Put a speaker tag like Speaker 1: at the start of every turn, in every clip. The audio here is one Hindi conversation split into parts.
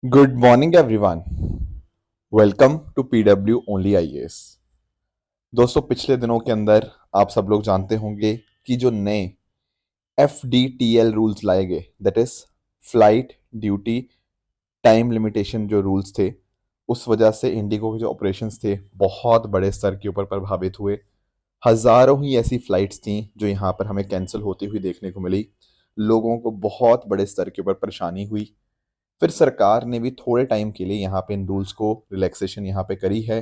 Speaker 1: Good morning everyone. Welcome to PW only IAS. दोस्तों, पिछले दिनों के अंदर आप सब लोग जानते होंगे कि जो नए FDTL रूल्स लाए गए, that is flight duty time limitation, जो रूल्स थे, उस वजह से इंडिगो के जो ऑपरेशंस थे बहुत बड़े स्तर के ऊपर प्रभावित हुए। हजारों ही ऐसी फ्लाइट्स थी जो यहाँ पर हमें कैंसिल होती हुई देखने को मिली। लोगों को बहुत बड़े स्तर के ऊपर परेशानी हुई। फिर सरकार ने भी थोड़े टाइम के लिए यहाँ पे इन रूल्स को रिलैक्सेशन यहाँ पे करी है।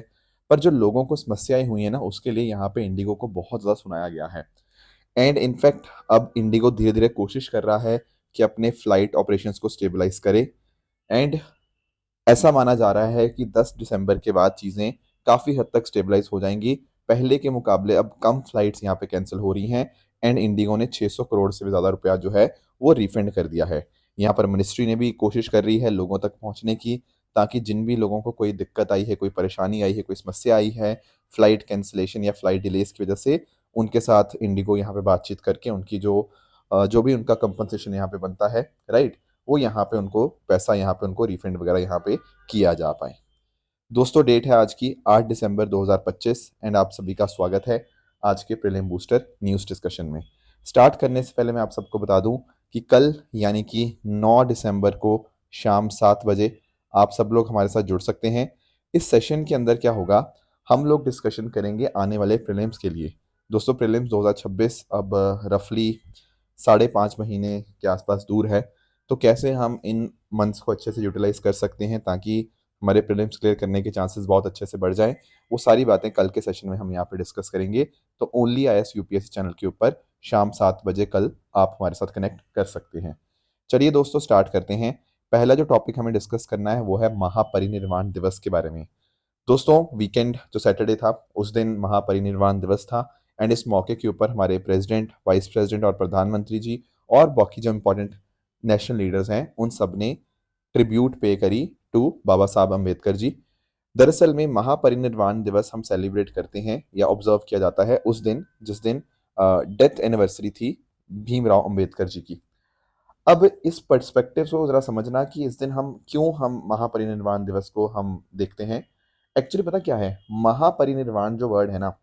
Speaker 1: पर जो लोगों को समस्याएं हुई है ना, उसके लिए यहाँ पे इंडिगो को बहुत ज़्यादा सुनाया गया है। एंड इनफैक्ट अब इंडिगो धीरे धीरे कोशिश कर रहा है कि अपने फ्लाइट ऑपरेशंस को स्टेबलाइज करे। एंड ऐसा माना जा रहा है कि 10 दिसंबर के बाद चीज़ें काफ़ी हद तक स्टेबलाइज हो जाएंगी। पहले के मुकाबले अब कम फ्लाइट्स यहाँ पे कैंसिल हो रही हैं। एंड इंडिगो ने 600 करोड़ से भी ज़्यादा रुपया जो है वो रिफंड कर दिया है। यहाँ पर मिनिस्ट्री ने भी कोशिश कर रही है लोगों तक पहुँचने की, ताकि जिन भी लोगों को कोई दिक्कत आई है, कोई परेशानी आई है, कोई समस्या आई है फ्लाइट कैंसिलेशन या फ्लाइट डिलेज की वजह से, उनके साथ इंडिगो यहाँ पे बातचीत करके उनकी जो भी उनका कंपनसेशन यहाँ पे बनता है, राइट, वो यहाँ पे उनको पैसा यहाँ पे उनको रिफंड वगैरह यहाँ पे किया जा पाए। दोस्तों, डेट है आज की 8 दिसंबर 2025 एंड आप सभी का स्वागत है आज के प्रीलिम बूस्टर न्यूज़ डिस्कशन में। स्टार्ट करने से पहले मैं आप सबको बता दूं कि कल यानी कि 9 दिसंबर को शाम 7 बजे आप सब लोग हमारे साथ जुड़ सकते हैं। इस सेशन के अंदर क्या होगा, हम लोग डिस्कशन करेंगे आने वाले प्रीलिम्स के लिए। दोस्तों, प्रीलिम्स 2026 अब रफली 5.5 महीने के आसपास दूर है। तो कैसे हम इन मंथ्स को अच्छे से यूटिलाइज कर सकते हैं ताकि हमारे प्रीलिम्स क्लियर करने के चांसेस बहुत अच्छे से बढ़ जाएं, वो सारी बातें कल के सेशन में हम यहाँ पे डिस्कस करेंगे। तो ओनली IAS UPSC चैनल के ऊपर शाम 7 बजे कल आप हमारे साथ कनेक्ट कर सकते हैं। चलिए दोस्तों, स्टार्ट करते हैं। पहला जो टॉपिक हमें डिस्कस करना है वो है महापरिनिर्वाण दिवस के बारे में। दोस्तों, वीकेंड जो सैटरडे था उस दिन महापरिनिर्वाण दिवस था। एंड इस मौके के ऊपर हमारे प्रेसिडेंट, वाइस प्रेसिडेंट और प्रधानमंत्री जी और बाकी जो इम्पोर्टेंट नेशनल लीडर्स हैं उन सब ने ट्रिब्यूट पे करी टू बाबा साहब अम्बेडकर जी। दरअसल में महापरिनिर्वाण दिवस हम सेलिब्रेट करते हैं या ऑब्जर्व किया जाता है उस दिन जिस दिन डेथ एनिवर्सरी थी भीमराव अंबेडकर जी की। अब इस पर्सपेक्टिव को जरा समझना कि इस दिन हम महापरिनिर्वाण दिवस को हम देखते हैं। एक्चुअली पता क्या है, महापरिनिर्वाण जो वर्ड है ना,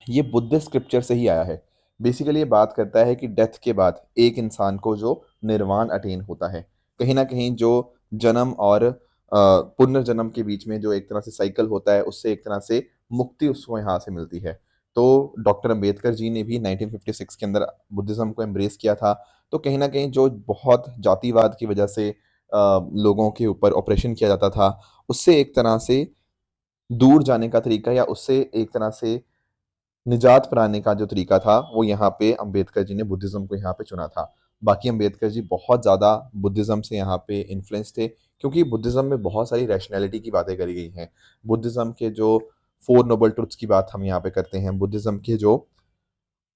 Speaker 1: ये बुद्ध स्क्रिप्चर से ही आया है। बेसिकली ये बात करता है कि डेथ के बाद एक इंसान को जो निर्वाण अटेन होता है, कहीं ना कहीं जो जन्म और पुनर्जन्म के बीच में जो एक तरह से साइकिल होता है, उससे एक तरह से मुक्ति उसको यहाँ से मिलती है। तो डॉक्टर अंबेडकर जी ने भी 1956 के अंदर बुद्धिज्म को एम्ब्रेस किया था। तो कहीं ना कहीं जो बहुत जातिवाद की वजह से लोगों के ऊपर ऑपरेशन किया जाता था, उससे एक तरह से दूर जाने का तरीका या उससे एक तरह से निजात पाने का जो तरीका था, वो यहाँ पे अंबेडकर जी ने बुद्धिज्म को यहाँ पे चुना था। बाकी अंबेडकर जी बहुत ज़्यादा बुद्धिज्म से यहाँ पे इन्फ्लुएंस थे, क्योंकि बुद्धिज्म में बहुत सारी रैशनैलिटी की बातें करी गई हैं। बुद्धिज्म के जो 4 नोबल ट्रुथ्स की बात हम यहाँ पे करते हैं, बुद्धिज्म के जो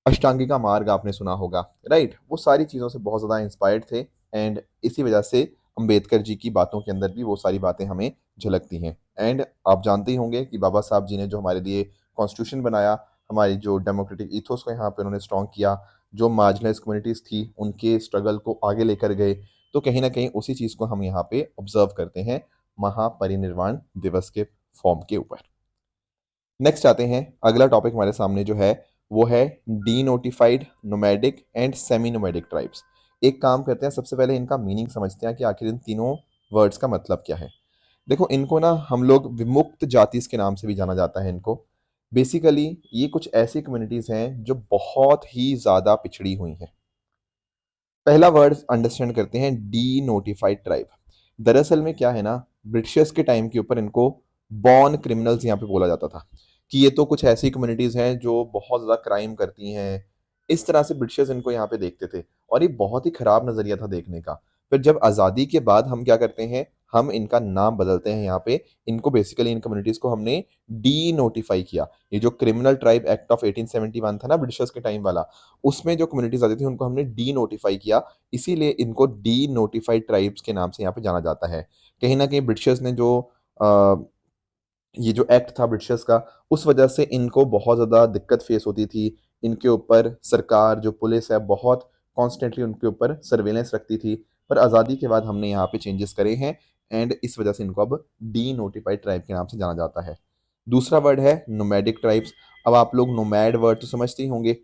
Speaker 1: अष्टांगी का मार्ग आपने सुना होगा, राइट, वो सारी चीज़ों से बहुत ज़्यादा इंस्पायर्ड थे। एंड इसी वजह से अंबेडकर जी की बातों के अंदर भी वो सारी बातें हमें झलकती हैं। एंड आप जानते ही होंगे कि बाबा साहब जी ने जो हमारे लिए कॉन्स्टिट्यूशन बनाया, हमारी जो डेमोक्रेटिक ईथोस को यहाँ पे उन्होंने स्ट्रॉन्ग किया, जो मार्जिनलाइज कम्युनिटीज़ थी उनके स्ट्रगल को आगे लेकर गए। तो कहीं ना कहीं उसी चीज़ को हम यहाँ पे ऑब्जर्व करते हैं महापरिनिर्वाण दिवस के फॉर्म के ऊपर। नेक्स्ट आते हैं, अगला टॉपिक हमारे सामने जो है वो है D notified, nomadic and semi nomadic tribes. एक काम करते हैं, सबसे पहले इनका मीनिंग समझते हैं कि आखिर इन तीनों वर्ड्स का मतलब क्या है। देखो, इनको ना हम लोग विमुक्त जाति के नाम से भी जाना जाता है इनको। बेसिकली ये कुछ ऐसी कम्युनिटीज हैं जो बहुत ही ज्यादा पिछड़ी हुई हैं। पहला वर्ड अंडरस्टैंड करते हैं, डी नोटिफाइड ट्राइब। दरअसल में क्या है ना, ब्रिटिशर्स के टाइम के ऊपर इनको बॉर्न क्रिमिनल्स यहाँ पे बोला जाता था कि ये तो कुछ ऐसी कम्युनिटीज हैं जो बहुत ज़्यादा क्राइम करती हैं। इस तरह से ब्रिटिशर्स इनको यहाँ पे देखते थे और ये बहुत ही खराब नज़रिया था देखने का। फिर जब आज़ादी के बाद हम क्या करते हैं, हम इनका नाम बदलते हैं यहाँ पे। इनको बेसिकली इन कम्युनिटीज़ को हमने डी नोटिफाई किया। ये जो क्रिमिनल ट्राइब एक्ट ऑफ 1871 था ना ब्रिटिशर्स के टाइम वाला, उसमें जो कम्युनिटीज आती थी उनको हमने डी नोटिफाई किया। इसीलिए इनको डी नोटिफाइड ट्राइब्स के नाम से यहाँ पे जाना जाता है। कहीं ना कहीं ब्रिटिशर्स ने जो अ, ये जो एक्ट था ब्रिटिशर्स का, उस वजह से इनको बहुत ज़्यादा दिक्कत फेस होती थी। इनके ऊपर सरकार जो पुलिस है बहुत कॉन्स्टेंटली उनके ऊपर सर्वेलेंस रखती थी। पर आज़ादी के बाद हमने यहाँ पे चेंजेस करे हैं एंड इस वजह से इनको अब डी नोटिफाइड ट्राइब के नाम से जाना जाता है। दूसरा वर्ड है नोमैडिक ट्राइब्स। अब आप लोग नोमैड वर्ड तो समझते ही होंगे,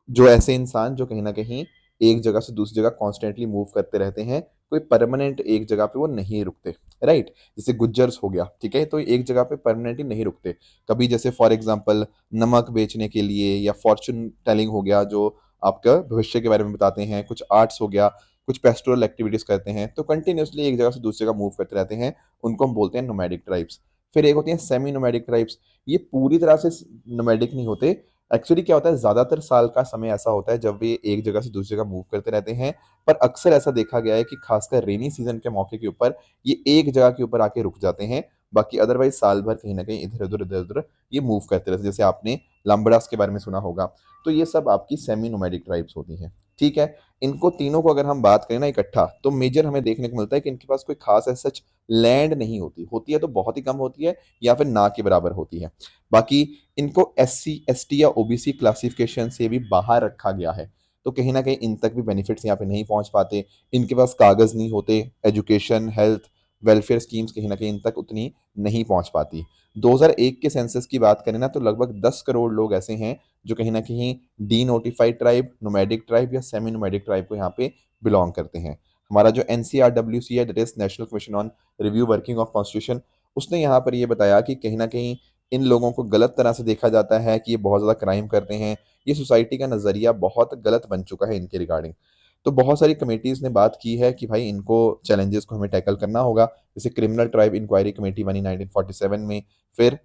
Speaker 1: जो ऐसे इंसान जो कहीं ना कहीं एक जगह से दूसरी जगह कॉन्स्टेंटली मूव करते रहते हैं, कोई परमानेंट एक जगह पे वो नहीं रुकते, राइट। जैसे गुज्जर्स हो गया, ठीक है, तो एक जगह पे परमानेंटली नहीं रुकते। कभी जैसे फॉर एग्जांपल नमक बेचने के लिए, या फॉर्चून टेलिंग हो गया जो आपका भविष्य के बारे में बताते हैं, कुछ आर्ट्स हो गया, कुछ पेस्टोरल एक्टिविटीज करते हैं, तो कंटिन्यूसली एक जगह से दूसरी जगह मूव करते रहते हैं, उनको हम बोलते हैं नोमैडिक ट्राइब्स। फिर एक होती है सेमी नोमैडिक ट्राइब्स। ये पूरी तरह से नोमैडिक नहीं होते। एक्चुअली क्या होता है, ज्यादातर साल का समय ऐसा होता है जब वे एक जगह से दूसरी जगह मूव करते रहते हैं, पर अक्सर ऐसा देखा गया है कि खासकर रेनी सीजन के मौके के ऊपर ये एक जगह के ऊपर आके रुक जाते हैं। बाकी अदरवाइज साल भर कहीं ना कहीं इधर उधर ये मूव करते रहते हैं। जैसे आपने लंबड़ास के बारे में सुना होगा। तो ये सब आपकी सेमी नोमैडिक ट्राइब्स होती हैं, ठीक है। इनको तीनों को अगर हम बात करें ना इकट्ठा, तो मेजर हमें देखने को मिलता है कि इनके पास कोई खास ऐसा सच लैंड नहीं होती, होती है तो बहुत ही कम होती है, या फिर ना के बराबर होती है। बाकी इनको SC ST या OBC क्लासिफिकेशन से भी बाहर रखा गया है, तो कहीं ना कहीं इन तक भी बेनिफिट्स यहाँ पे नहीं पहुंच पाते। इनके पास कागज नहीं होते, एजुकेशन हेल्थ वेलफेयर स्कीम्स कहीं ना कहीं इन तक उतनी नहीं पहुंच पाती। 2001 के सेंसस की बात करें ना, तो लगभग 10 करोड़ लोग ऐसे हैं जो कहीं ना कहीं D notified tribe, nomadic tribe या सेमी नोमैडिक ट्राइब को यहाँ पे बिलोंग करते हैं। हमारा जो NCRWC है, that is national commission on review working of constitution, उसने यहाँ पर ये बताया कि कहीं ना कहीं इन लोगों को गलत तरह से देखा जाता है कि ये बहुत ज़्यादा क्राइम करते हैं। ये सोसाइटी का नज़रिया बहुत गलत बन चुका है इनके रिगार्डिंग। तो बहुत सारी कमेटीज़ ने बात की है कि भाई इनको चैलेंजेस को हमें टैकल करना होगा। जैसे क्रिमिनल ट्राइब इंक्वायरी कमेटी बनी 1947 में, फिर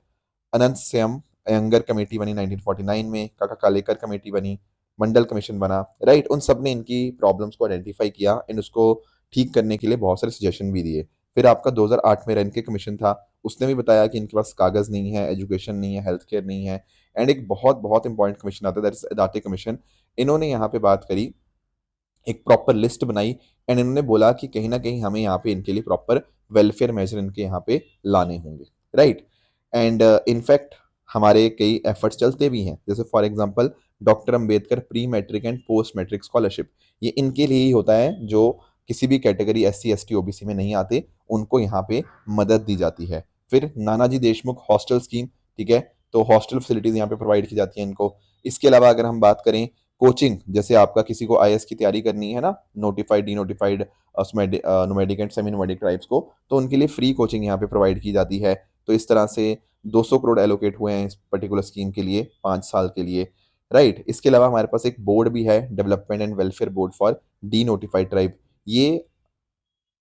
Speaker 1: अनंत श्याम अयंगर कमेटी बनी 1949 में, काका कालेकर कमेटी बनी, मंडल कमीशन बना, राइट। उन सब ने इनकी प्रॉब्लम्स को आइडेंटिफाई किया एंड उसको ठीक करने के लिए बहुत सारे सजेशन भी दिए। फिर आपका 2008 में रेनके कमीशन था, उसने भी बताया कि इनके पास कागज नहीं है, एजुकेशन नहीं है, हेल्थ केयर नहीं है। एंड एक बहुत बहुत इंपॉर्टेंट कमीशन आता है, दैट इज अदाते कमीशन। इन्होंने यहाँ पे बात करी, एक प्रॉपर लिस्ट बनाई, एंड इन्होंने बोला कि कहीं ना कहीं हमें यहाँ पे इनके लिए प्रॉपर वेलफेयर मेजर इनके यहाँ पे लाने होंगे, राइट। एंड इनफैक्ट हमारे कई एफर्ट्स चलते भी हैं। जैसे for example doctor Ambedkar pre matric and post matric scholarship, ये इनके लिए ही होता है जो किसी भी कैटेगरी SC ST OBC में नहीं आते, उनको यहाँ पे मदद दी जाती है। फिर नानाजी देशमुख हॉस्टल स्कीम, ठीक है, तो हॉस्टल फैसिलिटीज यहाँ पे प्रोवाइड की जाती है इनको। इसके अलावा अगर हम बात करें कोचिंग, जैसे आपका किसी को IAS की तैयारी करनी है ना, notified D notified nomadic and semi nomadic tribes को, तो उनके लिए फ्री कोचिंग यहाँ पे प्रोवाइड की जाती है। तो इस तरह से 200 करोड़ एलोकेट हुए हैं इस पर्टिकुलर स्कीम के लिए 5 साल के लिए, राइट। इसके अलावा हमारे पास एक बोर्ड भी है, development and welfare board for D notified tribe. ये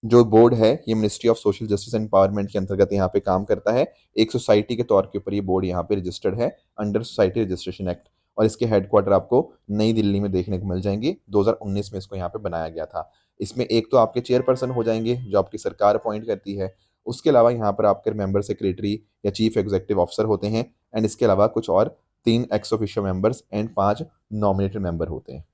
Speaker 1: जो बोर्ड है ये ministry of social justice and empowerment के अंतर्गत यहाँ पे काम करता है। एक सोसाइटी के तौर के ऊपर ये बोर्ड यहाँ पे रजिस्टर्ड है अंडर सोसाइटी रजिस्ट्रेशन एक्ट, और इसके हेडक्वार्टर आपको नई दिल्ली में देखने को मिल जाएंगे। 2019 में इसको यहाँ पे बनाया गया था। इसमें एक तो आपके चेयरपर्सन हो जाएंगे जो आपकी सरकार अपॉइंट करती है, उसके अलावा यहाँ पर आपके मेंबर सेक्रेटरी या चीफ एग्जीक्यूटिव ऑफिसर होते हैं, एंड इसके अलावा कुछ और 3 ex officio members and 5 nominated member होते हैं।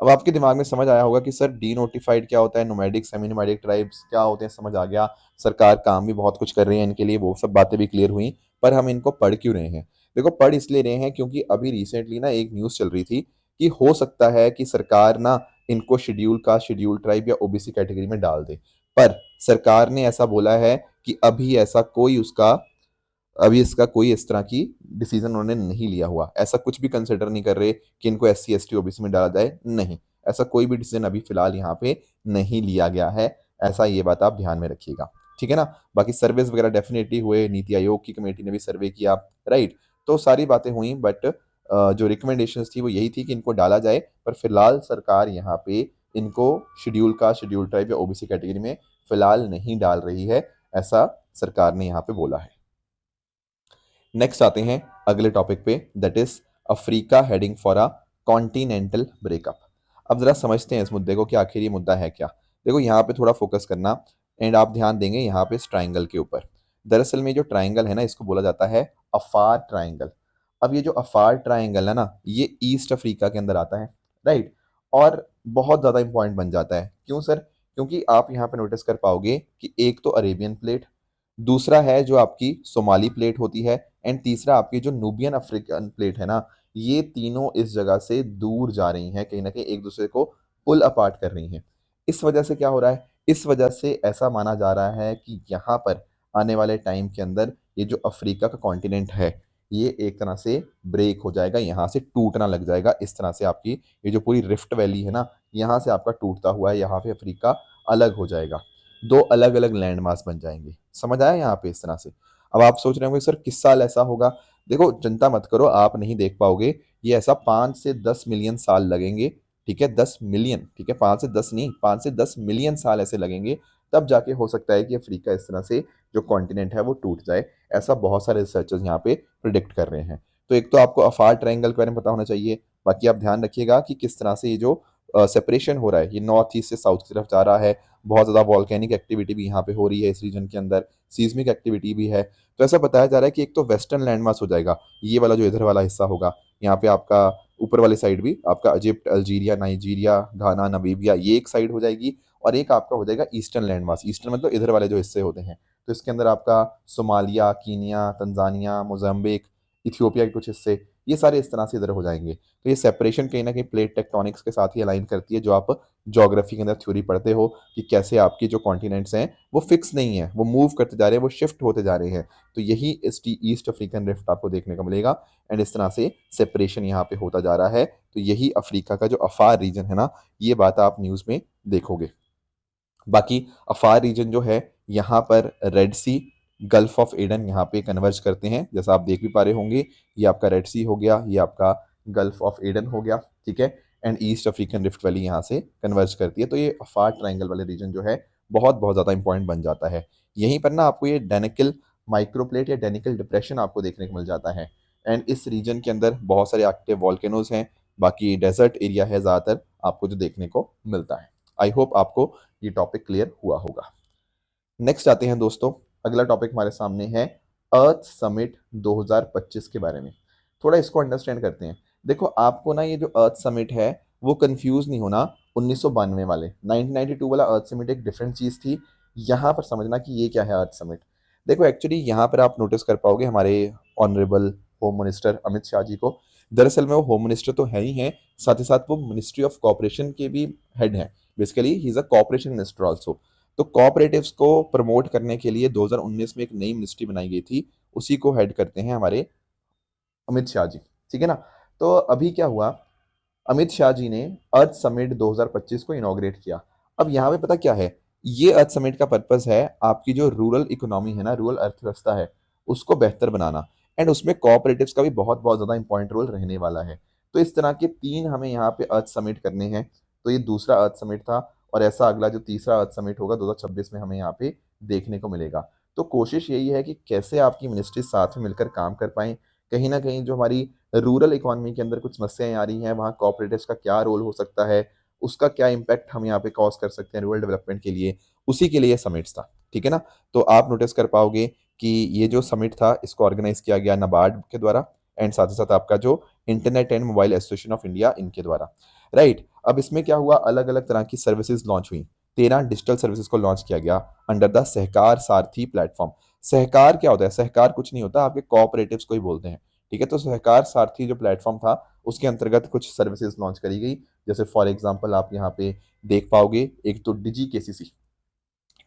Speaker 1: अब आपके दिमाग में समझ आया होगा कि सर डी नोटिफाइड क्या होता है, नोमैडिक सेमी नोमैडिक ट्राइब्स क्या होते हैं, समझ आ गया। सरकार काम भी बहुत कुछ कर रही है इनके लिए, वो सब बातें भी क्लियर हुई। पर हम इनको पढ़ क्यों रहे हैं? देखो, पढ़ इसलिए रहे हैं क्योंकि अभी रिसेंटली ना एक न्यूज़ चल रही थी कि हो सकता है कि सरकार ना इनको शेड्यूल कास्ट, शेड्यूल ट्राइब या OBC कैटेगरी में डाल दे। पर सरकार ने ऐसा बोला है कि अभी इसका कोई इस तरह की डिसीजन उन्होंने नहीं लिया हुआ। ऐसा कुछ भी कंसिडर नहीं कर रहे कि इनको SC ST OBC में डाला जाए, नहीं। ऐसा कोई भी डिसीजन अभी फिलहाल यहाँ पे नहीं लिया गया है। ऐसा ये बात आप ध्यान में रखिएगा, ठीक है ना। बाकी सर्वेस वगैरह डेफिनेटली हुए, नीति आयोग की कमेटी ने भी सर्वे किया, राइट। तो सारी बातें हुई, बट जो रिकमेंडेशंस थी वो यही थी कि इनको डाला जाए। पर फिलहाल सरकार यहाँ पे इनको शेड्यूल कास्ट, शेड्यूल ट्राइब या OBC कैटेगरी में फिलहाल नहीं डाल रही है, ऐसा सरकार ने यहाँ पे बोला है। नेक्स्ट आते हैं अगले टॉपिक पे, that is Africa heading for a continental breakup. अब जरा समझते हैं इस मुद्दे को कि आखिर ये मुद्दा है क्या। देखो, यहाँ पे थोड़ा फोकस करना, एंड आप ध्यान देंगे यहाँ पे इस ट्राइंगल के ऊपर। दरअसल में जो ट्राइंगल है ना, इसको बोला जाता है अफार ट्राइंगल। अब ये जो अफार ट्राइंगल है ना, ये ईस्ट अफ्रीका के अंदर आता है, राइट। और बहुत ज़्यादा इंपॉर्टेंट बन जाता है। क्यों सर? क्योंकि आप यहाँ पे नोटिस कर पाओगे कि एक तो अरेबियन प्लेट, दूसरा है जो आपकी सोमाली प्लेट होती है, एंड तीसरा आपकी जो नूबियन अफ्रीकन प्लेट है ना, ये तीनों इस जगह से दूर जा रही हैं, कहीं ना कहीं एक दूसरे को पुल अपार्ट कर रही हैं। इस वजह से क्या हो रहा है, इस वजह से ऐसा माना जा रहा है कि यहाँ पर आने वाले टाइम के अंदर ये जो अफ्रीका का कॉन्टिनेंट है, ये एक तरह से ब्रेक हो जाएगा, यहाँ से टूटना लग जाएगा। इस तरह से आपकी ये जो पूरी रिफ्ट वैली है ना, यहाँ से आपका टूटता हुआ है, यहाँ पे अफ्रीका अलग हो जाएगा। दो अलग अलग लैंड मास बन जाएंगे। समझ आया यहाँ पे? इस तरह से अब आप सोच रहे होंगे सर किस साल ऐसा होगा। देखो चिंता मत करो, आप नहीं देख पाओगे। ये ऐसा 5 से 10 मिलियन साल लगेंगे। ठीक है, 10 मिलियन, ठीक है, 5 से 10 नहीं, 5 से 10 मिलियन साल ऐसे लगेंगे। तब जाके हो सकता है कि अफ्रीका इस तरह से जो कॉन्टिनेंट है वो टूट जाए। ऐसा बहुत सारे रिसर्चर्स यहाँ पे प्रिडिक्ट कर रहे हैं। तो एक तो आपको अफार ट्रायंगल के बारे में पता होना चाहिए। बाकी आप ध्यान रखिएगा कि किस तरह से ये जो सेपरेशन हो रहा है, ये नॉर्थ ईस्ट से साउथ की तरफ जा रहा है। बहुत ज़्यादा वॉल्केनिक एक्टिविटी भी यहाँ पे हो रही है इस रीजन के अंदर, सीज्मिक एक्टिविटी भी है। तो ऐसा बताया जा रहा है कि एक तो वेस्टर्न लैंडमास हो जाएगा, ये वाला जो इधर वाला हिस्सा होगा, यहाँ पे आपका ऊपर वाली साइड भी आपका इजिप्ट, अल्जीरिया, नाइजीरिया, घाना, नमीबिया, ये एक साइड हो जाएगी। और एक आपका हो जाएगा ईस्टर्न लैंडमास। ईस्टर्न मतलब इधर वाले जो हिस्से होते हैं। तो इसके अंदर आपका Somalia, Kenya, Tanzania, Mozambique, Ethiopia के कुछ हिस्से, ये सारे इस तरह से इधर हो जाएंगे। तो ये सेपरेशन कहीं ना कहीं प्लेट टेक्टोनिक्स के साथ ही अलाइन करती है, जो आप ज्योग्राफी के अंदर थ्योरी पढ़ते हो कि कैसे आपकी जो कॉन्टिनेंट्स हैं वो फिक्स नहीं है, वो मूव करते जा रहे हैं, वो शिफ्ट होते जा रहे हैं। तो यही ईस्ट अफ्रीकन रिफ्ट आपको देखने को मिलेगा। एंड इस तरह से सेपरेशन यहाँ पे होता जा रहा है। तो यही अफ्रीका का जो अफार रीजन है ना, ये बात आप न्यूज़ में देखोगे। बाकी अफार रीजन जो है, यहाँ पर Red Sea, Gulf of Aden यहाँ पे कन्वर्ज करते हैं, जैसा आप देख भी पा रहे होंगे। ये आपका रेड सी हो गया, ये आपका गल्फ ऑफ एडन हो गया। ठीक है। And east African rift valley यहाँ से कन्वर्ज करती है। तो ये अफार ट्राइंगल वाले रीजन जो है बहुत बहुत ज़्यादा इंपॉर्टेंट बन जाता है। यहीं पर ना आपको ये डेनिकल माइक्रोप्लेट या डेनिकल डिप्रेशन आपको देखने को मिल जाता है। एंड इस रीजन के अंदर बहुत सारे एक्टिव वॉल्केनोज हैं। बाकी डेजर्ट एरिया है ज़्यादातर आपको जो देखने को मिलता है। आई होप आपको ये टॉपिक क्लियर हुआ होगा। नेक्स्ट आते हैं दोस्तों, अगला टॉपिक हमारे सामने है अर्थ समिट 2025 के बारे में। थोड़ा इसको अंडरस्टैंड करते हैं। देखो आपको ना ये जो अर्थ समिट है वो कंफ्यूज नहीं होना 1992 वाले, 1992 वाला अर्थ समिट एक डिफरेंट चीज थी। यहाँ पर समझना कि ये क्या है अर्थ समिट। देखो एक्चुअली यहाँ पर आप नोटिस कर पाओगे हमारे honourable home minister Amit Shah ji को। दरअसल में वो होम मिनिस्टर तो है ही हैं, साथ ही साथ वो मिनिस्ट्री ऑफ कॉपरेशन के भी हेड हैं। Basically he is a cooperation minister also. तो कोऑपरेटिव्स को प्रमोट करने के लिए 2019 में एक नई मिनिस्ट्री बनाई गई थी, उसी को हेड करते हैं हमारे अमित शाह जी। ठीक है ना। तो अभी क्या हुआ, अमित शाह जी ने अर्थ समिट 2025 को इनॉग्रेट किया। अब यहाँ पे पता क्या है, ये अर्थ समिट का पर्पस है आपकी जो रूरल इकोनॉमी है ना, रूरल अर्थव्यवस्था है, उसको बेहतर बनाना। एंड उसमें कोऑपरेटिव्स का भी बहुत बहुत ज़्यादा इंपॉर्टेंट रोल रहने वाला है। तो इस तरह के तीन हमें यहाँ पे अर्थ समिट करने हैं। तो ये दूसरा अर्थ समिट था। और ऐसा अगला जो तीसरा अर्थ समिट होगा 2026 में हमें यहाँ पे देखने को मिलेगा। तो कोशिश यही है कि कैसे आपकी मिनिस्ट्री साथ में मिलकर काम कर पाएं। कहीं ना कहीं जो हमारी रूरल इकोनॉमी के अंदर कुछ समस्याएं आ रही हैं, वहाँ कॉपरेटिव्स का क्या रोल हो सकता है, उसका क्या इम्पैक्ट हम यहाँ पे कॉज कर सकते हैं रूरल डेवलपमेंट के लिए, उसी के लिए ये समिट्स था। ठीक है ना। तो आप नोटिस कर पाओगे कि ये जो समिट था इसको ऑर्गेनाइज किया गया नाबार्ड के द्वारा, एंड साथ ही साथ आपका जो internet and mobile association of India, इनके द्वारा। राइट। अब इसमें क्या हुआ, अलग अलग तरह की सर्विसेज लॉन्च हुई। 13 डिजिटल सर्विसेज को लॉन्च किया गया under the Sahakar Sarathi platform. सहकार क्या होता है? सहकार कुछ नहीं होता, आपके कोऑपरेटिव्स को ही बोलते हैं। ठीक है। तो सहकार सारथी जो प्लेटफॉर्म था उसके अंतर्गत कुछ सर्विसेज लॉन्च करी गई। जैसे फॉर एग्जांपल आप यहाँ पे देख पाओगे, एक तो डिजी केसीसी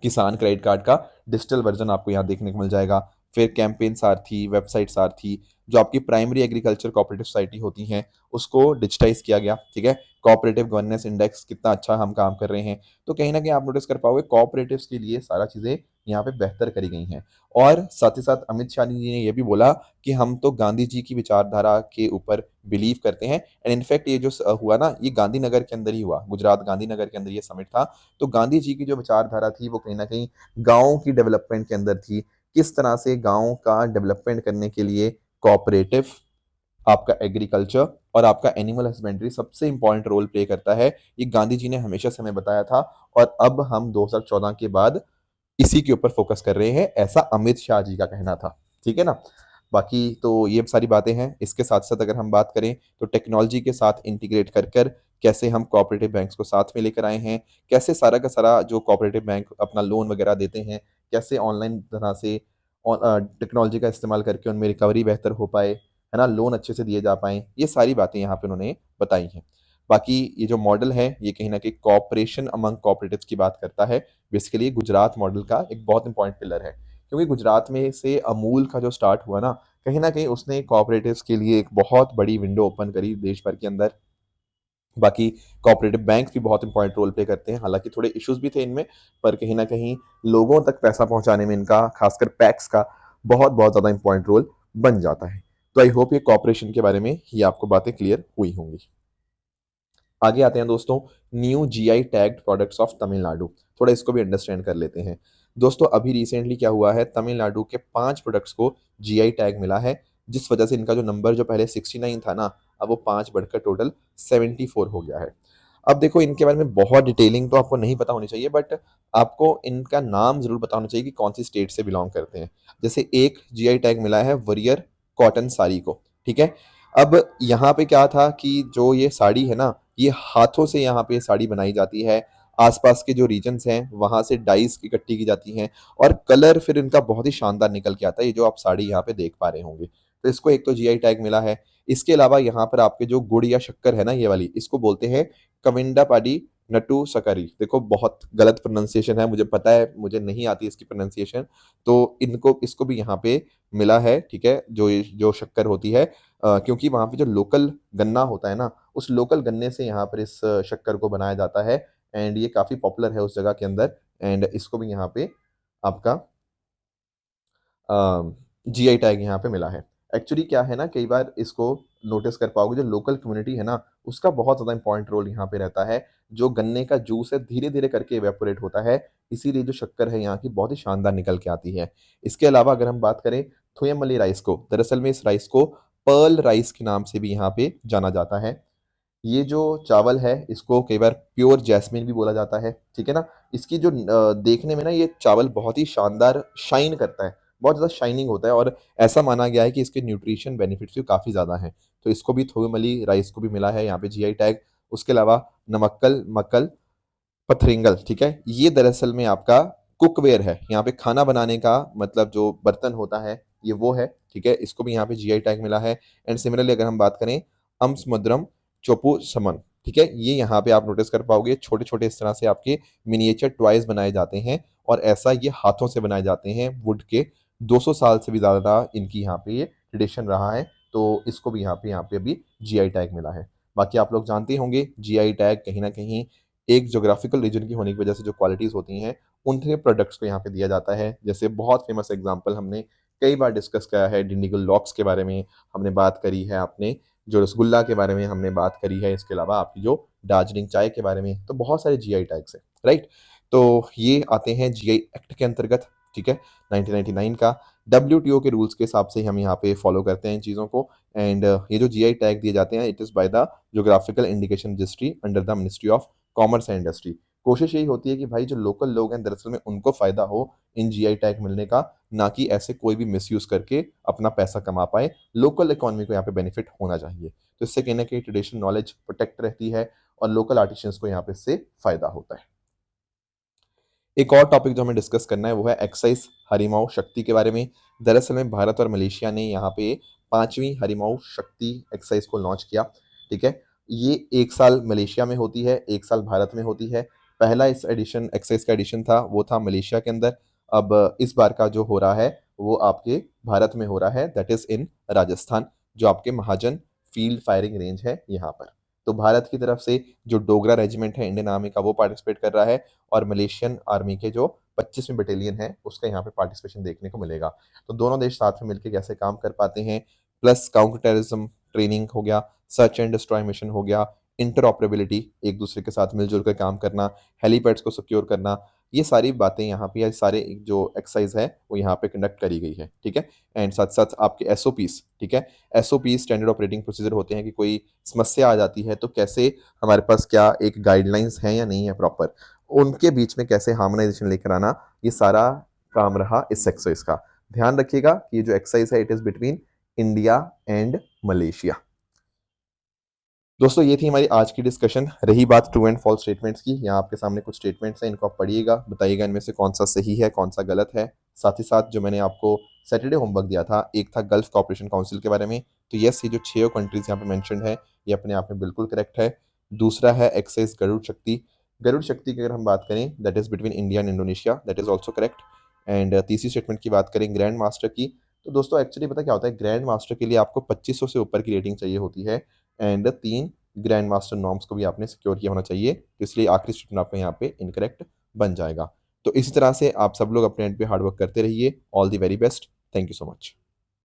Speaker 1: किसान क्रेडिट कार्ड का डिजिटल वर्जन आपको यहाँ देखने को मिल जाएगा। फिर कैंपेन सारथी, वेबसाइट सारथी, जो आपकी प्राइमरी एग्रीकल्चर कोऑपरेटिव सोसाइटी होती हैं उसको डिजिटाइज किया गया। ठीक है। कोऑपरेटिव गवर्नेंस इंडेक्स, कितना अच्छा हम काम कर रहे हैं। तो कहीं ना कहीं आप नोटिस कर पाओगे कोऑपरेटिव्स के लिए सारा चीज़ें यहाँ पे बेहतर करी गई हैं। और साथ ही साथ अमित शाह जी ने यह भी बोला कि हम तो गांधी जी की विचारधारा के ऊपर बिलीव करते हैं। एंड इनफैक्ट ये जो हुआ ना, ये गांधीनगर के अंदर ही हुआ, गुजरात गांधीनगर के अंदर ये समिट था। तो गांधी जी की जो विचारधारा थी वो कहीं ना कहीं गाँव की डेवलपमेंट के अंदर थी। किस तरह से गाँव का डेवलपमेंट करने के लिए कोऑपरेटिव, आपका एग्रीकल्चर और आपका एनिमल हस्बेंड्री सबसे इंपॉर्टेंट रोल प्ले करता है, ये गांधी जी ने हमेशा से हमें बताया था। और अब हम 2014 के बाद इसी के ऊपर फोकस कर रहे हैं, ऐसा अमित शाह जी का कहना था। ठीक है ना। बाकी तो ये सारी बातें हैं। इसके साथ साथ अगर हम बात करें तो टेक्नोलॉजी के साथ इंटीग्रेट कर कर कैसे हम कोऑपरेटिव बैंक्स को साथ में लेकर आए हैं, कैसे सारा का सारा जो कोऑपरेटिव बैंक अपना लोन वगैरह देते हैं, कैसे ऑनलाइन तरह से टेक्नोलॉजी का इस्तेमाल करके उनमें रिकवरी बेहतर हो पाए, है ना, लोन अच्छे से दिए जा पाए, ये सारी बातें यहाँ पे उन्होंने बताई हैं। बाकी ये जो मॉडल है ये कहीं ना कहीं कॉपरेशन अमंग कॉपरेटिव्स की बात करता है। बेसिकली गुजरात मॉडल का एक बहुत इंपॉर्टेंट पिलर है, क्योंकि गुजरात में से अमूल का जो स्टार्ट हुआ ना, कहीं ना कहीं उसने कॉपरेटिव्स के लिए एक बहुत बड़ी विंडो ओपन करी देश भर के अंदर। बाकी कोऑपरेटिव बैंक भी बहुत इंपॉर्टेंट रोल प्ले करते हैं, हालांकि थोड़े इश्यूज भी थे इनमें, पर कहीं ना कहीं लोगों तक पैसा पहुंचाने में इनका, खासकर पैक्स का, बहुत बहुत ज़्यादा इंपॉर्टेंट रोल बन जाता है। तो आई होप ये कॉपरेशन के बारे में ये आपको बातें क्लियर हुई होंगी। आगे आते हैं दोस्तों, new GI tagged products of Tamil Nadu. थोड़ा इसको भी अंडरस्टैंड कर लेते हैं। दोस्तों अभी रिसेंटली क्या हुआ है, तमिलनाडु के 5 प्रोडक्ट्स को जीआई टैग मिला है, जिस वजह से इनका जो नंबर जो पहले 69 था ना, अब वो 5 बढ़कर टोटल 74 हो गया है। अब देखो इनके बारे में बहुत डिटेलिंग तो आपको नहीं पता होनी चाहिए, बट आपको इनका नाम जरूर पता होना चाहिए कि कौन सी स्टेट से बिलोंग करते हैं। जैसे एक जीआई टैग मिला है वरियर कॉटन साड़ी को, ठीक है। अब यहाँ पे क्या था कि जो ये साड़ी है ना, ये हाथों से यहाँ पे साड़ी बनाई जाती है। आसपास के जो रीजन्स हैं वहां से डाइस इकट्ठी की जाती हैं, और कलर फिर इनका बहुत ही शानदार निकल के आता है, ये जो आप साड़ी यहाँ पे देख पा रहे होंगे। तो इसको एक तो जीआई टैग मिला है। इसके अलावा यहाँ पर आपके जो गुड़ या शक्कर है ना, ये वाली, इसको बोलते हैं कविंडा पाडी नटू सकरी। देखो बहुत गलत प्रोनाउंसिएशन है, मुझे पता है, मुझे नहीं आती इसकी प्रोनाउंसिएशन। तो इनको इसको भी यहाँ पे मिला है, ठीक है, जो शक्कर होती है, क्योंकि वहाँ पे जो लोकल गन्ना होता है ना, उस लोकल गन्ने से यहाँ पर इस शक्कर को बनाया जाता है। एंड ये काफ़ी पॉपुलर है उस जगह के अंदर। एंड इसको भी यहाँ पे आपका जीआई टैग यहाँ पे मिला है। एक्चुअली क्या है ना, कई बार इसको नोटिस कर पाओगे, जो लोकल कम्युनिटी है ना, उसका बहुत ज़्यादा इंपॉर्टेंट रोल यहाँ पे रहता है। जो गन्ने का जूस है धीरे धीरे करके इवेपोरेट होता है, इसीलिए जो शक्कर है यहाँ की बहुत ही शानदार निकल के आती है। इसके अलावा अगर हम बात करें थुयमली राइस को, दरअसल में इस राइस को पर्ल राइस के नाम से भी यहाँ पे जाना जाता है। ये जो चावल है इसको कई बार प्योर जैस्मिन भी बोला जाता है, ठीक है ना। इसकी जो देखने में ना ये चावल बहुत ही शानदार शाइन करता है, बहुत ज़्यादा शाइनिंग होता है, और ऐसा माना गया है कि इसके न्यूट्रिशन बेनिफिट्स भी काफ़ी ज़्यादा हैं। तो इसको भी, थोमली राइस को भी मिला है यहाँ पे जीआई टैग। उसके अलावा नमक्कल मक्कल पथरिंगल, ठीक है, ये दरअसल में आपका कुकवेयर है, यहाँ पे खाना बनाने का मतलब जो बर्तन होता है ये वो है, ठीक है। इसको भी यहाँ पे जीआई टैग मिला है। एंड सिमिलरली अगर हम बात करें अम्समुद्रम चोपू समन, ठीक है, ये यहाँ पे आप नोटिस कर पाओगे, छोटे छोटे इस तरह से आपके मिनिएचर टॉयज बनाए जाते हैं, और ऐसा ये हाथों से बनाए जाते हैं वुड के। 200 साल से भी ज़्यादा इनकी यहाँ पे ये ट्रेडिशन रहा है। तो इसको भी यहाँ पे अभी जीआई टैग मिला है। बाकी आप लोग जानते होंगे जीआई टैग कहीं ना कहीं एक ज्योग्राफिकल रीजन की होने की वजह से जो क्वालिटीज़ होती हैं उनके प्रोडक्ट्स को यहाँ पे दिया जाता है। जैसे बहुत फेमस एग्जांपल हमने कई बार डिस्कस किया है, डिंडीगुल लॉक्स के बारे में हमने बात करी है, आपने जो रसगुल्ला के बारे में हमने बात करी है, इसके अलावा आपकी जो दार्जिलिंग चाय के बारे में, तो बहुत सारे जीआई टैग्स हैं, राइट। तो ये आते हैं जीआई एक्ट के अंतर्गत, ठीक है, 1999 का। डब्ल्यूटीओ के रूल्स के हिसाब से हम यहाँ पे फॉलो करते हैं इन चीज़ों को। एंड ये जो जीआई टैग दिए जाते हैं, it is by the geographical indication registry under the ministry of commerce and industry. कोशिश यही होती है कि भाई जो लोकल लोग हैं दरअसल में उनको फायदा हो इन जीआई टैग मिलने का, ना कि ऐसे कोई भी मिसयूज करके अपना पैसा कमा पाए। लोकल इकोनॉमी को यहाँ पे बेनिफिट होना चाहिए। तो इससे कहीं ना कहीं ट्रेडिशनल नॉलेज प्रोटेक्ट रहती है, और लोकल आर्टिशंस को यहाँ पे इससे फायदा होता है। एक और टॉपिक जो हमें डिस्कस करना है वो है एक्साइज हरिमाऊ शक्ति के बारे में। दरअसल में भारत और मलेशिया ने यहाँ पे 5वीं हरिमाऊ शक्ति एक्साइज को लॉन्च किया, ठीक है। ये एक साल मलेशिया में होती है, एक साल भारत में होती है। पहला इस एडिशन एक्साइज का एडिशन था वो था मलेशिया के अंदर। अब इस बार का जो हो रहा है वो आपके भारत में हो रहा है, दैट इज इन राजस्थान, जो आपके महाजन फील्ड फायरिंग रेंज है यहाँ पर। तो भारत की तरफ से जो डोगरा रेजिमेंट है इंडियन आर्मी का, वो पार्टिसिपेट कर रहा है, और मलेशियन आर्मी के जो 25वीं बटालियन है उसका यहाँ पे पार्टिसिपेशन देखने को मिलेगा। तो दोनों देश साथ में मिलकर कैसे काम कर पाते हैं, प्लस काउंटर टेररिज्म ट्रेनिंग हो गया, सर्च एंड डिस्ट्रॉय मिशन हो गया, इंटरऑपरेबिलिटी, एक दूसरे के साथ मिलजुल कर काम करना, हेलीपैड्स को सिक्योर करना, ये सारी बातें यहाँ पे, या सारे जो एक्सरसाइज है वो यहाँ पे कंडक्ट करी गई है, ठीक है। एंड साथ साथ आपके एसओपीस, ठीक है, एसओपी स्टैंडर्ड ऑपरेटिंग प्रोसीजर होते हैं कि कोई समस्या आ जाती है तो कैसे हमारे पास क्या एक गाइडलाइंस है या नहीं है प्रॉपर, उनके बीच में कैसे हार्मोनाइजेशन लेकर आना, ये सारा काम रहा इस एक्सरसाइज का। ध्यान रखिएगा कि ये जो एक्सरसाइज है it is between India and Malaysia. दोस्तों ये थी हमारी आज की डिस्कशन। रही बात ट्रू एंड फॉल्स स्टेटमेंट्स की, यहाँ आपके सामने कुछ स्टेटमेंट्स हैं, इनको आप पढ़िएगा, बताइएगा इनमें से कौन सा सही है कौन सा गलत है। साथ ही साथ जो मैंने आपको सैटरडे होमवर्क दिया था, एक था गल्फ कॉपरेशन काउंसिल के बारे में, तो यस, ये जो 6 कंट्रीज यहाँ पे मेंशन्ड है ये अपने आप में बिल्कुल करेक्ट है। दूसरा है एक्सएस गरुड़ शक्ति। गरुड़ शक्ति की अगर हम बात करें that is between India and Indonesia, that is also correct. And तीसरी स्टेटमेंट की बात करें ग्रैंड मास्टर की, तो दोस्तों एक्चुअली पता क्या होता है, ग्रैंड मास्टर के लिए आपको 2500 से ऊपर की रेटिंग चाहिए होती है। एंड 3 ग्रैंड मास्टर नॉर्म्स को भी आपने सिक्योर किया होना चाहिए, तो इसलिए आखिरी स्टेटमेंट आपका यहाँ पे इनकरेक्ट बन जाएगा। तो इसी तरह से आप सब लोग अपने एंड पे हार्डवर्क करते रहिए। All the very best. Thank you so much.